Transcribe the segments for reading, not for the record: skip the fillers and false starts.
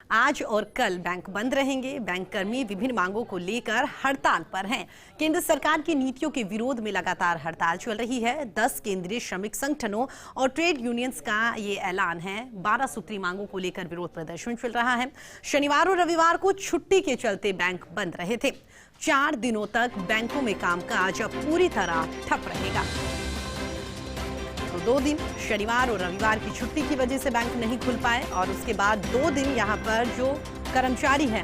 आज और कल बैंक बंद रहेंगे। बैंक कर्मी विभिन्न मांगों को लेकर हड़ताल पर हैं। केंद्र सरकार की नीतियों के विरोध में लगातार हड़ताल चल रही है। 10 केंद्रीय श्रमिक संगठनों और ट्रेड यूनियंस का ये ऐलान है। 12 सूत्री मांगों को लेकर विरोध प्रदर्शन चल रहा है। शनिवार और रविवार को छुट्टी के चलते बैंक बंद रहे थे। 4 दिनों तक बैंकों में कामकाज अब पूरी तरह ठप रहेगा। तो 2 दिन शनिवार और रविवार की छुट्टी की वजह से बैंक नहीं खुल पाए और उसके बाद 2 दिन यहां पर जो कर्मचारी हैं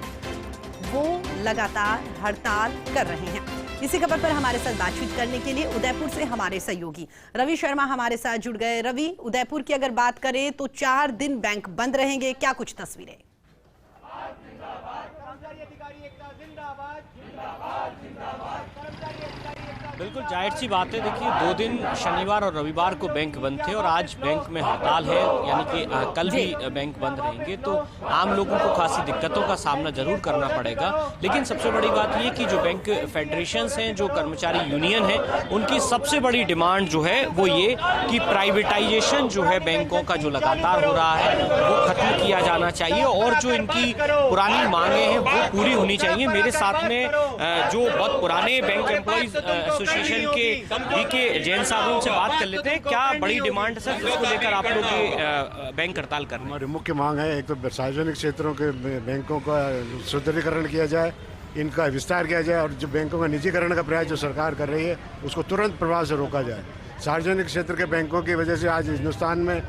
वो लगातार हड़ताल कर रहे हैं। इसी खबर पर हमारे साथ बातचीत करने के लिए उदयपुर से हमारे सहयोगी रवि शर्मा हमारे साथ जुड़ गए। रवि, उदयपुर की अगर बात करें तो 4 दिन बैंक बंद रहेंगे, क्या कुछ तस्वीरें? बिल्कुल जाहिर सी बात है। देखिए 2 दिन शनिवार और रविवार को बैंक बंद थे और आज बैंक में हड़ताल है, यानी कि कल भी बैंक बंद रहेंगे। तो आम लोगों को खासी दिक्कतों का सामना जरूर करना पड़ेगा। लेकिन सबसे बड़ी बात ये कि जो बैंक फेडरेशंस हैं, जो कर्मचारी यूनियन है, उनकी सबसे बड़ी डिमांड जो है वो ये कि प्राइवेटाइजेशन जो है बैंकों का जो लगातार हो रहा है वो खत्म किया जाना चाहिए और जो इनकी पुरानी मांगे हैं वो पूरी होनी चाहिए। मेरे साथ में जो बहुत पुराने बैंक एम्प्लॉइज एसोसिएशन के बीके जैन साहब, उनसे बात कर लेते हैं। क्या बड़ी डिमांड है सर जिसको लेकर आप लोग बैंक हड़ताल कर रहे हैं? हमारी मुख्य मांग है, एक तो सार्वजनिक क्षेत्रों के बैंकों का सुदृढ़ीकरण किया जाए, इनका विस्तार किया जाए और जो बैंकों का निजीकरण का प्रयास जो सरकार कर रही है उसको तुरंत प्रभाव से रोका जाए। सार्वजनिक क्षेत्र के बैंकों की वजह से आज हिंदुस्तान में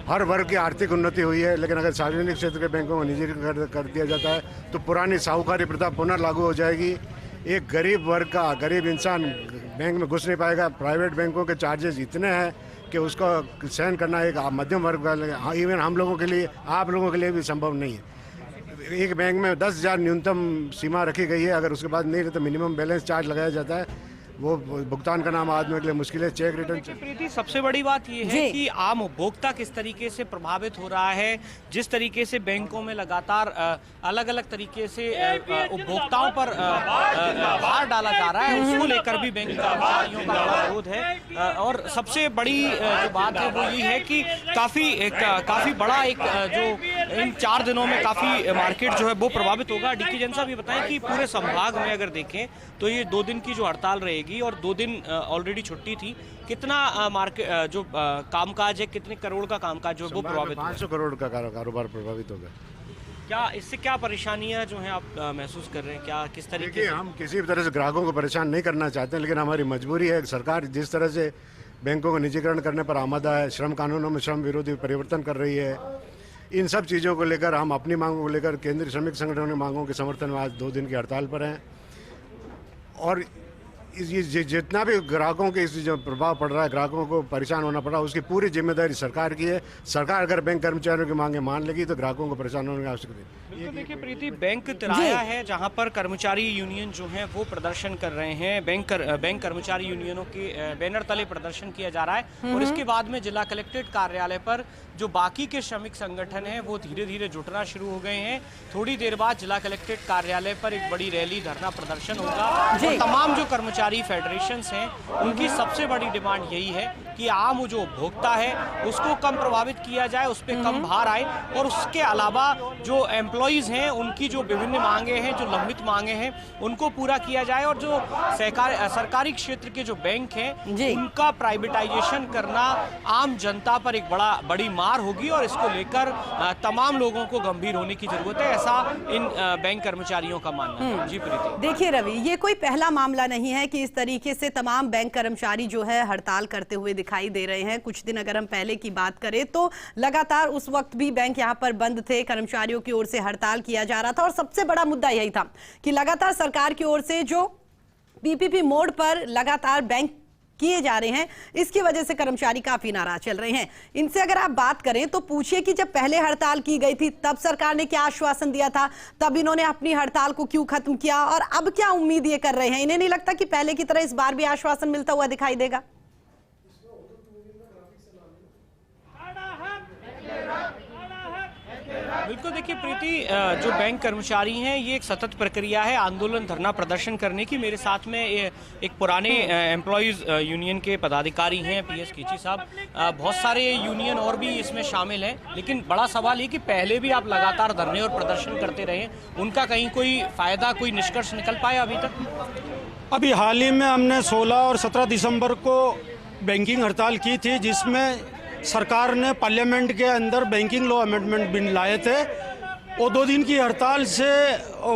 हर वर्ग की आर्थिक उन्नति हुई है, लेकिन अगर सार्वजनिक क्षेत्र के बैंकों को निजीकरण कर दिया जाता है तो पुरानी साहूकारी प्रथा पुनः लागू हो जाएगी। एक गरीब वर्ग का गरीब इंसान बैंक में घुस नहीं पाएगा। प्राइवेट बैंकों के चार्जेस इतने हैं कि उसको सहन करना एक मध्यम वर्ग का, इवन हम लोगों के लिए, आप लोगों के लिए भी संभव नहीं है। एक बैंक में 10,000 न्यूनतम सीमा रखी गई है, अगर उसके बाद नहीं तो मिनिमम बैलेंस चार्ज लगाया जाता है, वो भुगतान करना आम आदमी के लिए मुश्किल है। Check return. प्रीति, सबसे बड़ी बात ये है कि आम उपभोक्ता किस तरीके से प्रभावित हो रहा है। जिस तरीके से बैंकों में लगातार अलग अलग तरीके से उपभोक्ताओं पर भार डाला जा रहा है, उसको लेकर भी बैंक कर्मचारियों का बड़ा विरोध है। और सबसे बड़ी जो बात है वो ये है कि काफी बड़ा एक जो इन 4 दिनों में काफी मार्केट जो है वो प्रभावित होगा। डीके जैन साहब ये बताएं कि पूरे संभाग में अगर देखें तो ये 2 दिन की जो हड़ताल रहेगी और 2 दिन ऑलरेडी छुट्टी थी, कितना मार्केट जो कामकाज है, कितने करोड़ का कामकाज जो है वो प्रभावित? 500 करोड़ का कारोबार प्रभावित होगा। क्या इससे क्या परेशानियां जो हैं आप महसूस कर रहे हैं? क्या किस तरीके से? हम किसी भी तरह से ग्राहकों को परेशान नहीं करना चाहते हैं, लेकिन हमारी मजबूरी है। सरकार जिस तरह से बैंकों को निजीकरण करने पर आमादा है, श्रम कानूनों में श्रम विरोधी परिवर्तन कर रही है, इन सब चीज़ों को लेकर हम अपनी मांगों को लेकर केंद्रीय श्रमिक संगठनों की मांगों के समर्थन में आज 2 दिन की हड़ताल पर हैं। और ये जितना भी ग्राहकों के इस जो प्रभाव पड़ रहा है, ग्राहकों को परेशान होना पड़ रहा है, उसकी पूरी जिम्मेदारी सरकार की है। सरकार अगर बैंक कर्मचारियों की मांगे मान लेगी तो ग्राहकों को परेशान होने की आवश्यकता नहीं। बिल्कुल, देखिए प्रीति, बैंक तिराया है जहां पर कर्मचारी यूनियन जो हैं वो प्रदर्शन कर रहे हैं। बैंक कर्मचारी यूनियनों के बैनर तले प्रदर्शन किया जा रहा है और इसके बाद में जिला कलेक्ट्रेट कार्यालय पर जो बाकी के श्रमिक संगठन हैं वो धीरे धीरे जुटना शुरू हो गए हैं। थोड़ी देर बाद जिला कलेक्ट्रेट कार्यालय पर एक बड़ी रैली, धरना प्रदर्शन होगा और तमाम जो कर्मचारी फेडरेशंस हैं उनकी सबसे बड़ी डिमांड यही है कि आम जो उपभोक्ता है उसको कम प्रभावित किया जाए, उस पर कम भार आए और उसके अलावा जो एम्प्लॉइज हैं उनकी जो विभिन्न मांगे हैं, जो लंबित मांगे हैं, उनको पूरा किया जाए और जो सरकारी क्षेत्र के जो बैंक हैं उनका प्राइवेटाइजेशन करना आम जनता पर एक बड़ी मार होगी और इसको लेकर तमाम लोगों को गंभीर होने की जरूरत है, ऐसा इन बैंक कर्मचारियों का मानना है। जी प्रीति। देखिए रवि, ये कोई पहला मामला नहीं है कि इस तरीके से तमाम बैंक कर्मचारी जो है हड़ताल करते हुए दिखाई दे रहे हैं। कुछ दिन अगर हम पहले की बात करें तो लगातार उस वक्त भी बैंक यहां पर बंद थे, कर्मचारियों की ओर से हड़ताल किया जा रहा था और सबसे बड़ा मुद्दा यही था कि लगातार सरकार की ओर से जो पीपीपी मोड पर लगातार बैंक किए जा रहे हैं, इसकी वजह से कर्मचारी काफी नाराज चल रहे हैं। इनसे अगर आप बात करें तो पूछिए कि जब पहले हड़ताल की गई थी तब सरकार ने क्या आश्वासन दिया था, तब इन्होंने अपनी हड़ताल को क्यों खत्म किया और अब क्या उम्मीद ये कर रहे हैं? इन्हें नहीं लगता कि पहले की तरह इस बार भी आश्वासन मिलता हुआ दिखाई देगा? बिल्कुल, देखिए प्रीति, जो बैंक कर्मचारी हैं ये एक सतत प्रक्रिया है आंदोलन धरना प्रदर्शन करने की। मेरे साथ में एक पुराने एम्प्लॉयज़ यूनियन के पदाधिकारी हैं, पीएस कीची साहब। बहुत सारे यूनियन और भी इसमें शामिल हैं, लेकिन बड़ा सवाल ये कि पहले भी आप लगातार धरने और प्रदर्शन करते रहे, उनका कहीं कोई फायदा, कोई निष्कर्ष निकल पाया अभी तक? अभी हाल ही में हमने 16 और 17 दिसंबर को बैंकिंग हड़ताल की थी, जिसमें सरकार ने पार्लियामेंट के अंदर बैंकिंग लॉ अमेंडमेंट बिल लाए थे और 2 दिन की हड़ताल से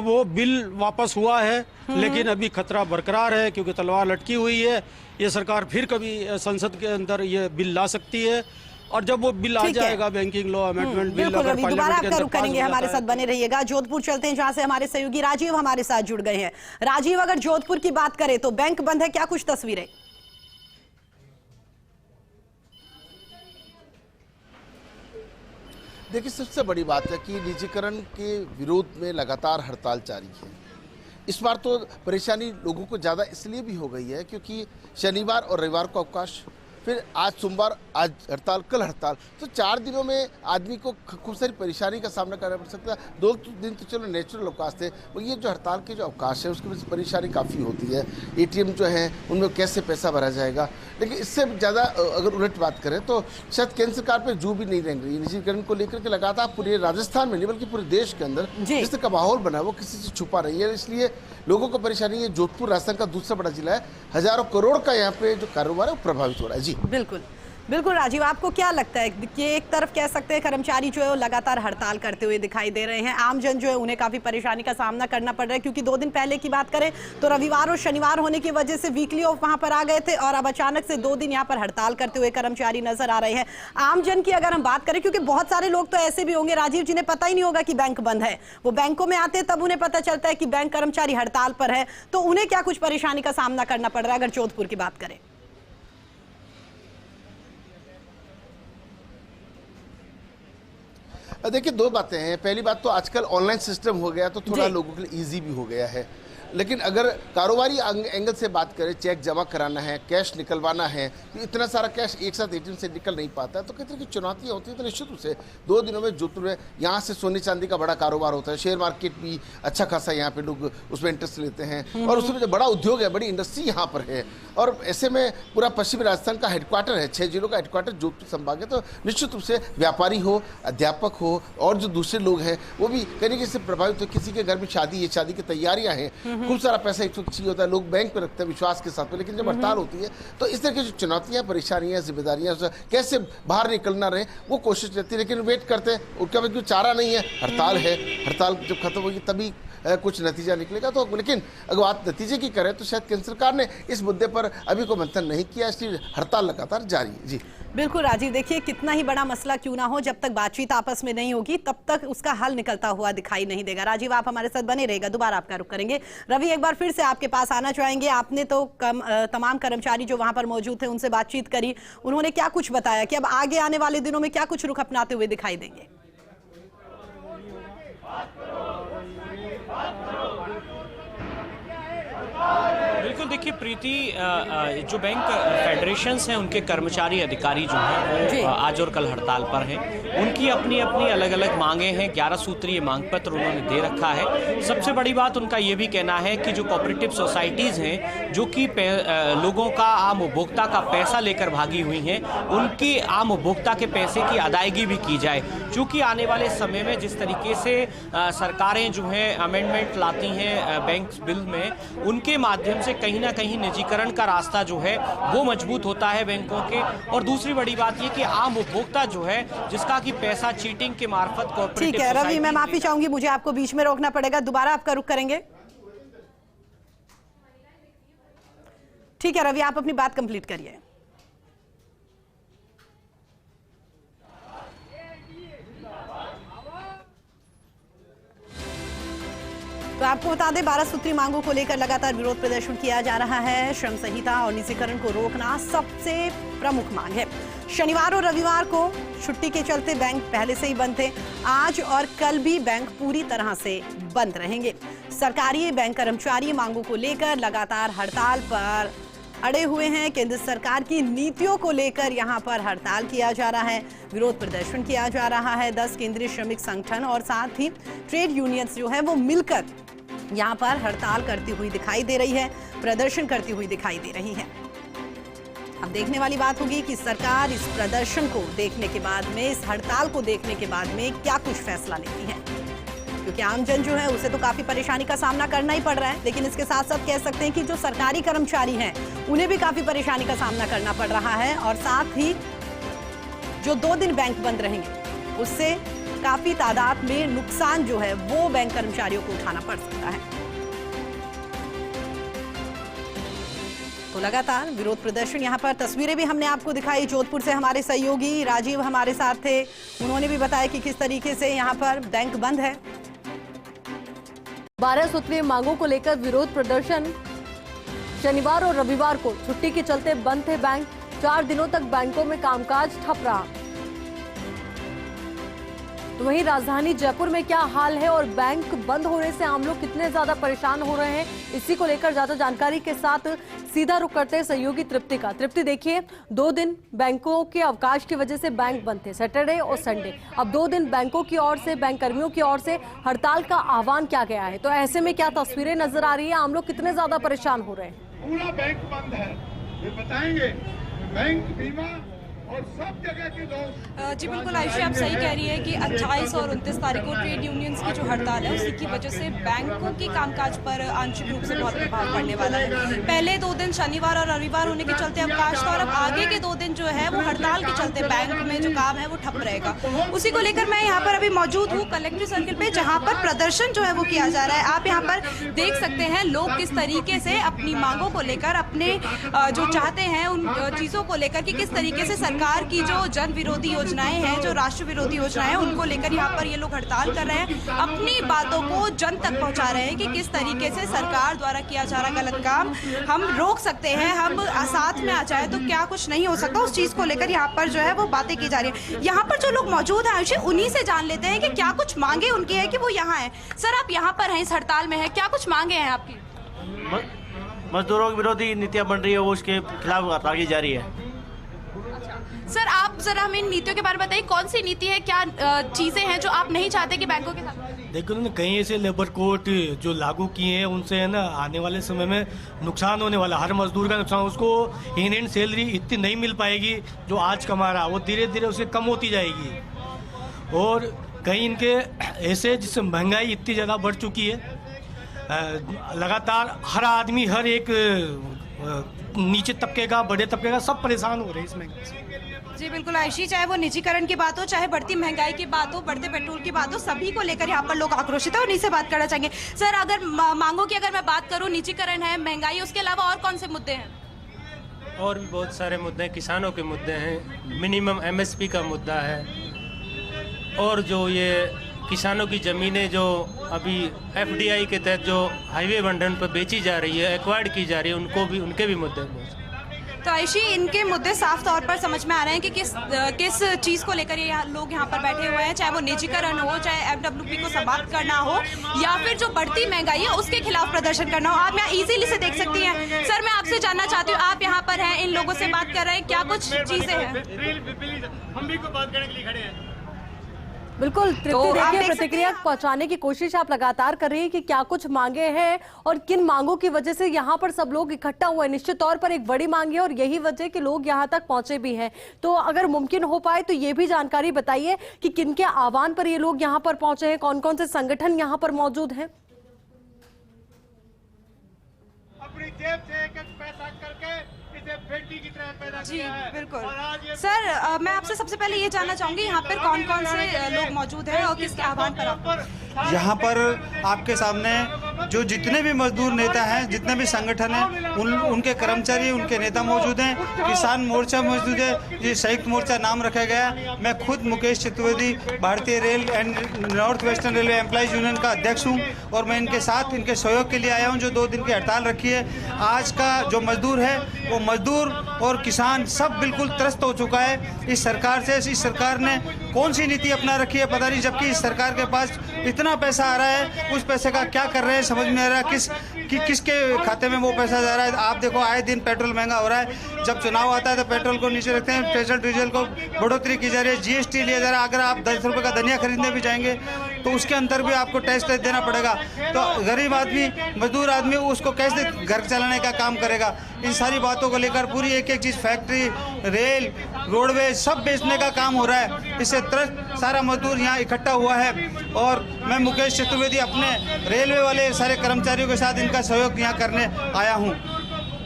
वो बिल वापस हुआ है। लेकिन अभी खतरा बरकरार है क्योंकि तलवार लटकी हुई है। ये सरकार फिर कभी संसद के अंदर ये बिल ला सकती है और जब वो बिल आ जाएगा बैंकिंग लॉ अमेंडमेंट बिल, बिल्कुल रवि, दोबारा आपका रुख करेंगे, हमारे साथ बने रहिएगा। जोधपुर चलते हैं जहां से हमारे सहयोगी राजीव हमारे साथ जुड़ गए हैं। राजीव, अगर जोधपुर की बात करें तो बैंक बंद है, क्या कुछ तस्वीरें? देखिए, सबसे बड़ी बात है कि निजीकरण के विरोध में लगातार हड़ताल जारी है। इस बार तो परेशानी लोगों को ज़्यादा इसलिए भी हो गई है क्योंकि शनिवार और रविवार को अवकाश, फिर आज सोमवार, आज हड़ताल, कल हड़ताल, तो 4 दिनों में आदमी को खूब सारी परेशानी का सामना करना पड़ सकता है। 2 दिन तो चलो नेचुरल अवकाश थे, मगर ये जो हड़ताल के जो अवकाश है उसकी वजह से परेशानी काफ़ी होती है। एटीएम जो है उनमें कैसे पैसा भरा जाएगा। लेकिन इससे ज़्यादा अगर उलट बात करें तो शायद केंद्र सरकार पर जू भी नहीं रह रही। निजीकरण को लेकर के लगातार पूरे राजस्थान में नहीं बल्कि पूरे देश के अंदर जिस तरह का माहौल बना है वो किसी से छुपा नहीं है, इसलिए लोगों को परेशानी है। जोधपुर राजस्थान का दूसरा बड़ा जिला है, हजारों करोड़ का यहाँ पे जो कारोबार है वो प्रभावित हो रहा है। जी बिल्कुल बिल्कुल राजीव, आपको क्या लगता है कि एक तरफ कह सकते हैं कर्मचारी जो है वो लगातार हड़ताल करते हुए दिखाई दे रहे हैं, आमजन जो है उन्हें काफी परेशानी का सामना करना पड़ रहा है क्योंकि 2 दिन पहले की बात करें तो रविवार और शनिवार होने की वजह से वीकली ऑफ वहां पर आ गए थे और अब अचानक से 2 दिन यहाँ पर हड़ताल करते हुए कर्मचारी नजर आ रहे हैं। आमजन की अगर हम बात करें, क्योंकि बहुत सारे लोग तो ऐसे भी होंगे राजीव जिन्हें पता ही नहीं होगा कि बैंक बंद है, वो बैंकों में आते तब उन्हें पता चलता है कि बैंक कर्मचारी हड़ताल पर है, तो उन्हें क्या कुछ परेशानी का सामना करना पड़ रहा है अगर जोधपुर की बात करें? देखिए, 2 बातें हैं। पहली बात तो आजकल ऑनलाइन सिस्टम हो गया तो थोड़ा लोगों के लिए इजी भी हो गया है, लेकिन अगर कारोबारी एंगल से बात करें, चेक जमा कराना है, कैश निकलवाना है, तो इतना सारा कैश एक साथ एटीएम से निकल नहीं पाता है, तो किस तरह की चुनौतियाँ होती हैं। तो निश्चित रूप से 2 दिनों में जोधपुर में यहाँ से सोने चांदी का बड़ा कारोबार होता है, शेयर मार्केट भी अच्छा खासा यहाँ पे लोग उसमें इंटरेस्ट लेते हैं और उसमें जो बड़ा उद्योग है, बड़ी इंडस्ट्री यहाँ पर है और ऐसे में पूरा पश्चिमी राजस्थान का हेडक्वार्टर है, 6 जिलों का हेडक्वार्टर जोधपुर संभाग है। तो निश्चित रूप से व्यापारी हो, अध्यापक हो और जो दूसरे लोग हैं वो भी कहीं ना कहीं से प्रभावित हो। किसी के घर में शादी है, शादी की तैयारियाँ हैं, खूब सारा पैसा एक चाहिए होता है, लोग बैंक पे रखते हैं विश्वास के साथ में, लेकिन जब हड़ताल होती है तो इस तरह की जो चुनौतियां, परेशानियां, जिम्मेदारियां कैसे बाहर निकलना रहे वो कोशिश रहती है। लेकिन वेट करते हैं, उनका भी कोई चारा नहीं है, हड़ताल है, हड़ताल जब खत्म होगी तभी कुछ नतीजा निकलेगा। तो लेकिन अगर बात नतीजे की करें तो शायद केंद्र सरकार ने इस मुद्दे पर अभी कोई मंथन नहीं किया, इसलिए हड़ताल लगातार जारी है। जी बिल्कुल राजीव, देखिए कितना ही बड़ा मसला क्यों ना हो, जब तक बातचीत आपस में नहीं होगी तब तक उसका हल निकलता हुआ दिखाई नहीं देगा। राजीव, आप हमारे साथ बने रहेगा, दोबारा आपका रुख करेंगे। रवि, एक बार फिर से आपके पास आना चाहेंगे। आपने तो तमाम कर्मचारी जो वहां पर मौजूद थे उनसे बातचीत करी, उन्होंने क्या कुछ बताया कि अब आगे आने वाले दिनों में क्या कुछ रुख अपनाते हुए दिखाई देंगे? बिल्कुल, देखिए प्रीति, जो बैंक फेडरेशंस हैं उनके कर्मचारी अधिकारी जो हैं वो आज और कल हड़ताल पर हैं। उनकी अपनी अपनी अलग अलग मांगे हैं, 11 सूत्रीय मांग पत्र उन्होंने दे रखा है। सबसे बड़ी बात उनका ये भी कहना है कि जो कोऑपरेटिव सोसाइटीज़ हैं जो कि लोगों का, आम उपभोक्ता का पैसा लेकर भागी हुई हैं, उनकी आम उपभोक्ता के पैसे की अदायगी भी की जाए। चूँकि आने वाले समय में जिस तरीके से सरकारें जो हैं अमेंडमेंट लाती हैं बैंक बिल में, उनके माध्यम से कहीं ना कहीं निजीकरण का रास्ता जो है वो मजबूत होता है बैंकों के। और दूसरी बड़ी बात ये कि आम उपभोक्ता जो है जिसका कि पैसा चीटिंग के मार्फत कोऑपरेटिव। ठीक है रवि, मैं माफी चाहूंगी, मुझे आपको बीच में रोकना पड़ेगा, दोबारा आपका रुख करेंगे। ठीक है रवि, आप अपनी बात कंप्लीट करिए। तो आपको बता दें, 12 सूत्री मांगों को लेकर लगातार विरोध प्रदर्शन किया जा रहा है। श्रम संहिता और निजीकरण को रोकना सबसे प्रमुख मांग है। शनिवार और रविवार को छुट्टी के चलते बैंक पहले से ही बंद थे। आज और कल भी बैंक पूरी तरह से बंद रहेंगे। सरकारी बैंक कर्मचारी मांगों को लेकर लगातार हड़ताल पर अड़े हुए हैं। केंद्र सरकार की नीतियों को लेकर यहां पर हड़ताल किया जा रहा है, विरोध प्रदर्शन किया जा रहा है। 10 केंद्रीय श्रमिक संगठन और साथ ही ट्रेड यूनियंस जो है वो मिलकर यहां पर हड़ताल करती हुई दिखाई दे रही है, प्रदर्शन करती हुई दिखाई दे रही है। अब देखने वाली बात होगी कि सरकार इस प्रदर्शन को देखने के बाद में, इस हड़ताल को देखने के बाद में क्या कुछ फैसला लेती है, क्योंकि आमजन जो है उसे तो काफी परेशानी का सामना करना ही पड़ रहा है। लेकिन इसके साथ साथ कह सकते हैं कि जो सरकारी कर्मचारी हैं उन्हें भी काफी परेशानी का सामना करना पड़ रहा है, और साथ ही जो 2 दिन बैंक बंद रहेंगे उससे काफी तादाद में नुकसान जो है वो बैंक कर्मचारियों को उठाना पड़ सकता है। तो लगातार विरोध प्रदर्शन, यहाँ पर तस्वीरें भी हमने आपको दिखाई। जोधपुर से हमारे सहयोगी राजीव हमारे साथ थे, उन्होंने भी बताया कि किस तरीके से यहाँ पर बैंक बंद है। 12 सूत्रीय मांगों को लेकर विरोध प्रदर्शन। शनिवार और रविवार को छुट्टी के चलते बंद थे बैंक। 4 दिनों तक बैंकों में कामकाज ठप रहा। तो वहीं राजधानी जयपुर में क्या हाल है और बैंक बंद होने से आम लोग कितने ज्यादा परेशान हो रहे हैं, इसी को लेकर ज्यादा जानकारी के साथ सीधा रुख करते हैं सहयोगी तृप्ति का। तृप्ति, देखिए 2 दिन बैंकों के अवकाश की वजह से बैंक बंद थे, सैटरडे और संडे। अब 2 दिन बैंकों की ओर से, बैंक कर्मियों की ओर से हड़ताल का आह्वान किया गया है। तो ऐसे में क्या तस्वीरें नजर आ रही है, आम लोग कितने ज्यादा परेशान हो रहे हैं? पूरा बैंक बंद है, ये बताएंगे। बैंक, बीमा और सब जगह के लोग। जी बिल्कुल आयुषी, आप सही कह रही है कि 28 और 29 तारीख को ट्रेड यूनियंस की जो हड़ताल है उसी की वजह से बैंकों की कामकाज पर आंशिक रूप से बहुत प्रभाव पड़ने वाला है। पहले 2 दिन शनिवार और रविवार होने के चलते अवकाश था, और अब आगे के 2 दिन जो है वो हड़ताल के चलते बैंक में जो काम है वो ठप रहेगा। उसी को लेकर मैं यहाँ पर अभी मौजूद हूँ कलेक्टर सर्किल पे, जहाँ पर प्रदर्शन जो है वो किया जा रहा है। आप यहाँ पर देख सकते हैं लोग किस तरीके से अपनी मांगों को लेकर, अपने जो चाहते हैं उन चीजों को लेकर कि किस तरीके से सरकार की जो जन विरोधी योजनाएं हैं, जो राष्ट्र विरोधी योजनाएं हैं, उनको लेकर यहाँ पर ये लोग हड़ताल कर रहे हैं। अपनी बातों को जन तक पहुँचा रहे हैं कि किस तरीके से सरकार द्वारा किया जा रहा गलत काम हम रोक सकते हैं, हम साथ में आ जाए तो क्या कुछ नहीं हो सकता, उस चीज को लेकर यहाँ पर जो है वो बातें की जा रही है। यहाँ पर जो लोग मौजूद हैं आयुषी, उन्हीं से जान लेते हैं कि क्या कुछ मांगे उनकी है कि वो यहाँ है। सर, आप यहाँ पर हैं, इस हड़ताल में है, क्या कुछ मांगे हैं आपकी? मजदूरों की विरोधी नीतियां बन रही है, वो उसके खिलाफ हड़ताल की जा रही है। सर, आप जरा हमें इन नीतियों के बारे में बताइए, कौन सी नीति है, क्या चीजें हैं जो आप नहीं चाहते कि बैंकों के साथ? देखो ना, कई ऐसे लेबर कोड जो लागू किए हैं उनसे है ना आने वाले समय में नुकसान होने वाला, हर मजदूर का नुकसान। उसको इन एंड सैलरी इतनी नहीं मिल पाएगी जो आज कमा रहा, वो धीरे धीरे उसे कम होती जाएगी। और कई इनके ऐसे जिससे महंगाई इतनी ज़्यादा बढ़ चुकी है, लगातार हर आदमी, हर एक नीचे तबके का, बड़े तबके का, सब परेशान हो रहे हैं इस महंगाई से। जी बिल्कुल आयुषी, चाहे वो निजीकरण की बात हो, चाहे बढ़ती महंगाई की बात हो, बढ़ते पेट्रोल की बात हो, सभी को लेकर यहाँ पर लोग आक्रोशित है। उन्हीं से बात करना चाहेंगे। सर, अगर मांगों की अगर मैं बात करूँ, निजीकरण है, महंगाई, उसके अलावा और कौन से मुद्दे हैं? और भी बहुत सारे मुद्दे हैं, किसानों के मुद्दे हैं, मिनिमम MSP का मुद्दा है, और जो ये किसानों की ज़मीनें जो अभी FDI के तहत जो हाईवे बंधन पर बेची जा रही है, एक्वायर्ड की जा रही है, उनके भी मुद्दे हैं। तो आयुषी, इनके मुद्दे साफ तौर पर समझ में आ रहे हैं कि किस चीज़ को लेकर ये लोग यहाँ पर बैठे हुए हैं, चाहे वो निजीकरण हो, चाहे FWP को समाप्त करना हो, या फिर जो बढ़ती महंगाई है उसके खिलाफ प्रदर्शन करना हो। आप यहाँ इजीली से देख सकती हैं। सर, मैं आपसे जानना चाहती हूँ, आप यहाँ पर हैं, इन लोगों से बात कर रहे हैं, क्या कुछ चीज़ें हैं? हम भी को बात करने के लिए खड़े हैं। बिल्कुल तृप्ति, देखिए प्रतिक्रिया पहुंचाने की कोशिश आप लगातार कर रही है कि क्या कुछ मांगे हैं और किन मांगों की वजह से यहाँ पर सब लोग इकट्ठा हुए। निश्चित तौर पर एक बड़ी मांग है और यही वजह कि लोग यहाँ तक पहुंचे भी हैं। तो अगर मुमकिन हो पाए तो ये भी जानकारी बताइए कि किन के आह्वान पर ये लोग यहाँ पर पहुंचे हैं, कौन कौन से संगठन यहाँ पर मौजूद हैं? अपनी जेब से एक पैसा करके इसे बेटी की तरह पैदा किया है। बिल्कुल। सर, मैं आपसे सबसे पहले ये जानना चाहूंगी, यहाँ पर कौन कौन से लोग मौजूद हैं और किसके आह्वान पर आप? यहाँ पर आपके सामने जो जितने भी मजदूर नेता हैं, जितने भी संगठन हैं, उनके कर्मचारी, उनके नेता मौजूद हैं। किसान मोर्चा मौजूद है, ये संयुक्त मोर्चा नाम रखा गया। मैं खुद मुकेश चतुर्वेदी, भारतीय rail and north western railway employees union का अध्यक्ष हूँ, और मैं इनके साथ इनके सहयोग के लिए आया हूँ जो 2 दिन की हड़ताल रखी है। आज का जो मजदूर है वो मजदूर और किसान सब बिल्कुल त्रस्त हो चुका है इस सरकार से। इस सरकार ने कौन सी नीति अपना रखी है पता नहीं, जबकि इस सरकार के पास इतना पैसा आ रहा है, उस पैसे का क्या कर रहे हैं समझ में आ रहा किसके खाते में वो पैसा जा रहा है। आप देखो आए दिन पेट्रोल महंगा हो रहा है, जब चुनाव आता है तो पेट्रोल को नीचे रखते हैं, पेट्रोल डीजल को बढ़ोतरी की जा रही है, जीएसटी लिया जा रहा है। अगर आप 10 रुपये का धनिया खरीदने भी जाएंगे तो उसके अंदर भी आपको टैक्स देना पड़ेगा। तो गरीब आदमी, मजदूर आदमी उसको कैसे घर चलाने का काम करेगा। इन सारी बातों को लेकर पूरी एक एक चीज़, फैक्ट्री, रेल, रोडवेज सब बेचने का काम हो रहा है। इससे त्रस्त सारा मजदूर यहाँ इकट्ठा हुआ है और मैं मुकेश चतुर्वेदी अपने रेलवे वाले सारे कर्मचारियों के साथ इनका सहयोग यहाँ करने आया हूँ।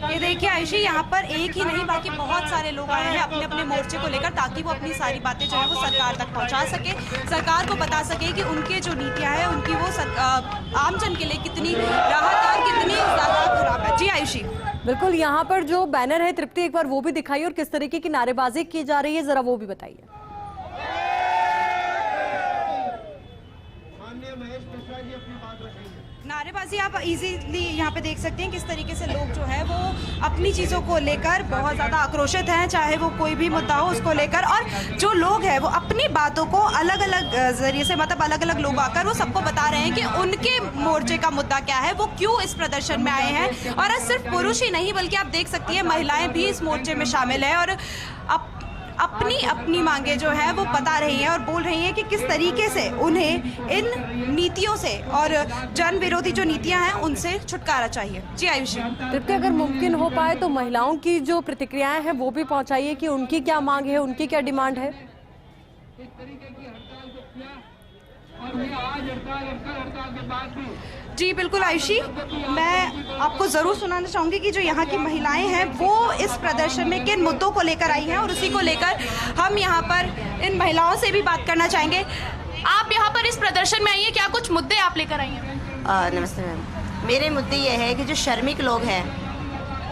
ये देखिए आयुषी, यहाँ पर एक ही नहीं बाकी बहुत सारे लोग आए हैं अपने अपने मोर्चे को लेकर, ताकि वो अपनी सारी बातें जो है वो सरकार तक पहुँचा सके, सरकार को बता सके कि उनके जो नीतियाँ हैं उनकी वो आमजन के लिए कितनी राहत और कितनी ज़्यादा खराब है। जी आयुषी, बिल्कुल, यहाँ पर जो बैनर है तृप्ति एक बार वो भी दिखाइए और किस तरीके की नारेबाजी की जा रही है जरा वो भी बताइए। नारेबाजी आप इजीली यहाँ पे देख सकते हैं किस तरीके से लोग जो है वो अपनी चीज़ों को लेकर बहुत ज़्यादा आक्रोशित हैं, चाहे वो कोई भी मुद्दा हो उसको लेकर। और जो लोग हैं वो अपनी बातों को अलग अलग जरिए से, मतलब अलग अलग लोग आकर वो सबको बता रहे हैं कि उनके मोर्चे का मुद्दा क्या है, वो क्यों इस प्रदर्शन में आए हैं। और आज सिर्फ पुरुष ही नहीं बल्कि आप देख सकती हैं महिलाएं भी इस मोर्चे में शामिल हैं और अपनी अपनी मांगे जो है वो बता रही हैं और बोल रही हैं कि किस तरीके से उन्हें इन नीतियों से और जन विरोधी जो नीतियां हैं उनसे छुटकारा चाहिए। जी आयुषी, तृप्ति अगर मुमकिन हो पाए तो महिलाओं की जो प्रतिक्रियाएं हैं वो भी पहुंचाइए कि उनकी क्या मांग है, उनकी क्या डिमांड है। जी बिल्कुल आयुषी, मैं आपको ज़रूर सुनाना चाहूँगी कि जो यहाँ की महिलाएं हैं वो इस प्रदर्शन में किन मुद्दों को लेकर आई हैं और उसी को लेकर हम यहाँ पर इन महिलाओं से भी बात करना चाहेंगे। आप यहाँ पर इस प्रदर्शन में आई हैं, क्या कुछ मुद्दे आप लेकर आई हैं? नमस्ते मैम, मेरे मुद्दे ये है कि जो श्रमिक लोग हैं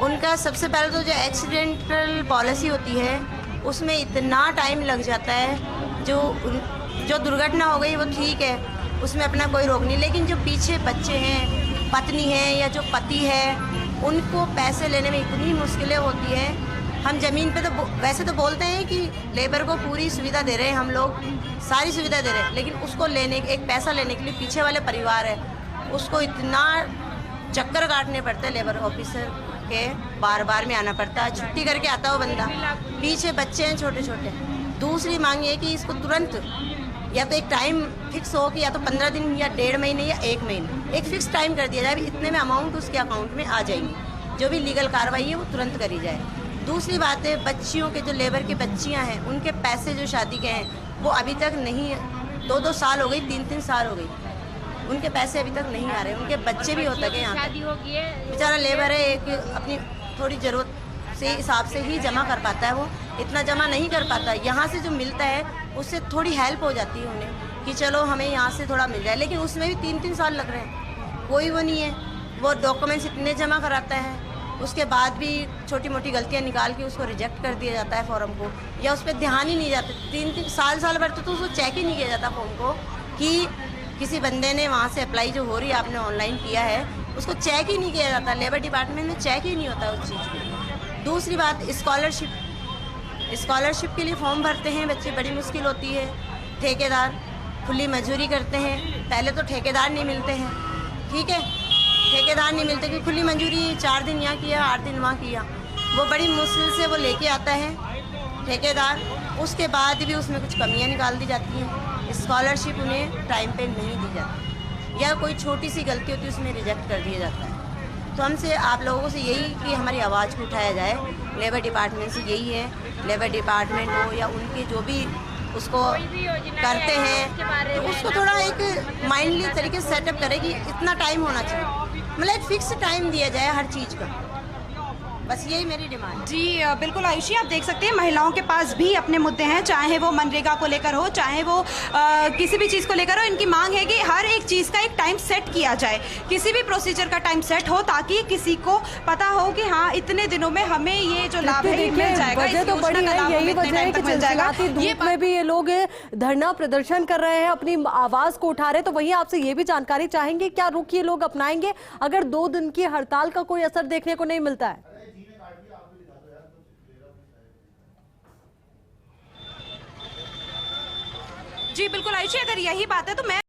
उनका सबसे पहले तो जो एक्सीडेंटल पॉलिसी होती है उसमें इतना टाइम लग जाता है। जो दुर्घटना हो गई वो ठीक है, उसमें अपना कोई रोक नहीं, लेकिन जो पीछे बच्चे हैं, पत्नी है या जो पति है, उनको पैसे लेने में इतनी मुश्किलें होती हैं। हम ज़मीन पे तो वैसे तो बोलते हैं कि लेबर को पूरी सुविधा दे रहे हैं, हम लोग सारी सुविधा दे रहे हैं, लेकिन उसको लेने, एक पैसा लेने के लिए पीछे वाले परिवार है उसको इतना चक्कर काटने पड़ते हैं लेबर ऑफिसर के, बार बार में आना पड़ता है, छुट्टी करके आता हो बंदा, पीछे बच्चे हैं छोटे छोटे। दूसरी मांग ये कि इसको तुरंत या तो एक टाइम फिक्स हो कि या तो 15 दिन या 1.5 महीने या 1 महीने एक फिक्स टाइम कर दिया जाए, इतने में अमाउंट उसके अकाउंट में आ जाएंगी, जो भी लीगल कार्रवाई है वो तुरंत करी जाए। दूसरी बात है, बच्चियों के जो लेबर की बच्चियां हैं उनके पैसे जो शादी के हैं वो अभी तक नहीं, 2-2 साल हो गई, 3-3 साल हो गई, उनके पैसे अभी तक नहीं आ रहे। उनके बच्चे भी होते हैं यहाँ, बेचारा लेबर है, एक अपनी थोड़ी ज़रूरत से हिसाब से ही जमा कर पाता है, वो इतना जमा नहीं कर पाता। यहाँ से जो मिलता है उससे थोड़ी हेल्प हो जाती है उन्हें कि चलो हमें यहाँ से थोड़ा मिल जाए, लेकिन उसमें भी 3-3 साल लग रहे हैं, कोई वो नहीं है। वो डॉक्यूमेंट्स इतने जमा कराता है, उसके बाद भी छोटी मोटी गलतियाँ निकाल के उसको रिजेक्ट कर दिया जाता है फॉर्म को, या उस पर ध्यान ही नहीं जाता। 3-3 साल भर तो उसको चेक ही नहीं किया जाता फॉर्म को कि किसी बंदे ने वहाँ से अप्लाई जो हो रही है आपने ऑनलाइन किया है उसको चेक ही नहीं किया जाता, लेबर डिपार्टमेंट में चेक ही नहीं होता उस चीज़ को। दूसरी बात, स्कॉलरशिप के लिए फॉर्म भरते हैं बच्चे, बड़ी मुश्किल होती है। ठेकेदार खुली मजदूरी करते हैं, पहले तो ठेकेदार नहीं मिलते हैं, ठीक है, ठेकेदार नहीं मिलते कि खुली मंजूरी 4 दिन यहाँ किया 8 दिन वहाँ किया, वो बड़ी मुश्किल से वो लेके आता है ठेकेदार, उसके बाद भी उसमें कुछ कमियाँ निकाल दी जाती हैं। स्कॉलरशिप उन्हें टाइम पे नहीं दी जाती, या कोई छोटी सी गलती होती है उसमें रिजेक्ट कर दिया जाता है। तो हमसे, आप लोगों से यही कि हमारी आवाज़ को उठाया जाए, लेबर डिपार्टमेंट से यही है, लेबर डिपार्टमेंट हो या उनके जो भी उसको करते हैं तो उसको थोड़ा एक माइंडली तरीके से सेटअप करें कि इतना टाइम होना चाहिए, मतलब एक फिक्स टाइम दिया जाए हर चीज़ का, बस यही मेरी डिमांड। जी बिल्कुल आयुषी, आप देख सकते हैं महिलाओं के पास भी अपने मुद्दे हैं, चाहे वो मनरेगा को लेकर हो, चाहे वो किसी भी चीज़ को लेकर हो। इनकी मांग है कि हर एक चीज़ का एक टाइम सेट किया जाए, किसी भी प्रोसीजर का टाइम सेट हो, ताकि किसी को पता हो कि हाँ इतने दिनों में हमें ये जो लाभ है मिल जाएगा। वजह तो बड़ी है, यही वजह है कि चिलचिलाती धूप में भी ये लोग धरना प्रदर्शन कर रहे हैं, अपनी आवाज़ को उठा रहे हैं। तो वहीं आपसे ये भी जानकारी चाहेंगे, क्या रुख ये लोग अपनाएंगे अगर 2 दिन की हड़ताल का कोई असर देखने को नहीं मिलता है? जी बिल्कुल आयुषी, अगर यही बात है तो मैं